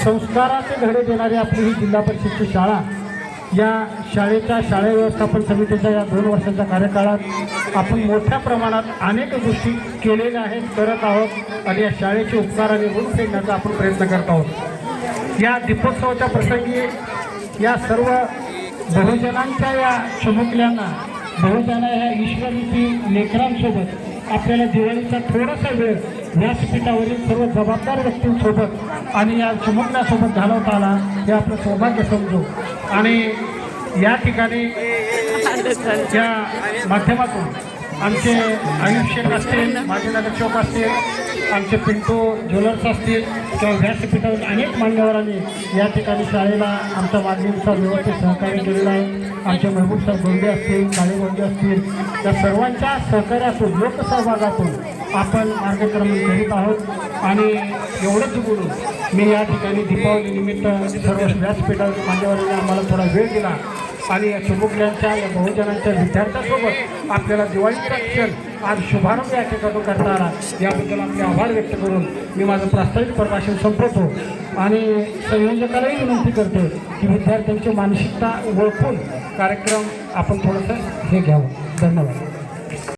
संस्काराचे धडे देणारी आपली ही जिल्हा परिषदची शाळा, या शाळेच्या शाळे व्यवस्थापन समितीच्या या 2 वर्षाच्या कार्यकाळात आपण मोठ्या प्रमाणात अनेक गोष्टी केलेल्या आहेत, करत आहोत आणि या शाळेचे उपकार आणि ऋण फेडण्याचा आपण प्रयत्न करत आहोत। या दीपोत्सवाच्या प्रसंगी या सर्व बहुजनांच्या या चिमुकल्यांना, बहुजना ह्या ईश्वरीची लेकरांसोबत आपल्याला दिवाळीचा थोडासा वेळ व्यासपीठावरील सर्व जबाबदार व्यक्तींसोबत आणि या चिमुकल्यासोबत घालवता आला हे आपलं सौभाग्य समजू। आणि या ठिकाणी या माध्यमातून आमचे आयुष शेख असतील, माजी नगरसेवक असतील, आमचे पिंटू ज्वेलर्स असतील किंवा व्यासपीठावरील अनेक मान्यवरांनी या ठिकाणी शाळेला आमच्या मागणीनुसार व्यवस्थित सहकार्य केलेलं आहे। आमचे महबूब साहेब गोंडे असतील, काळे गोंडे असतील, या सर्वांच्या सहकार्यातून, लोकसहभागातून आपण मार्गक्रमण करीत आहोत। आणि एवढंच बोलून मी या ठिकाणी दीपावली निमित्त सर्व व्यासपीठावर मान्यवरांनी आम्हाला थोडा वेळ दिला आणि या चिमुकल्यांच्या, या बहुजनांच्या विद्यार्थ्यांसोबत आपल्याला दिवाळीचा क्षण आज शुभारंभ या ठिकाणी करता आला, याबद्दल आपले आभार व्यक्त करून मी माझं प्रास्ताविक प्रभाषण संपवतो आणि संयोजकालाही विनंती करतो की विद्यार्थ्यांची मानसिकता ओळखून कार्यक्रम आपण थोडंसं हे घ्यावं। धन्यवाद।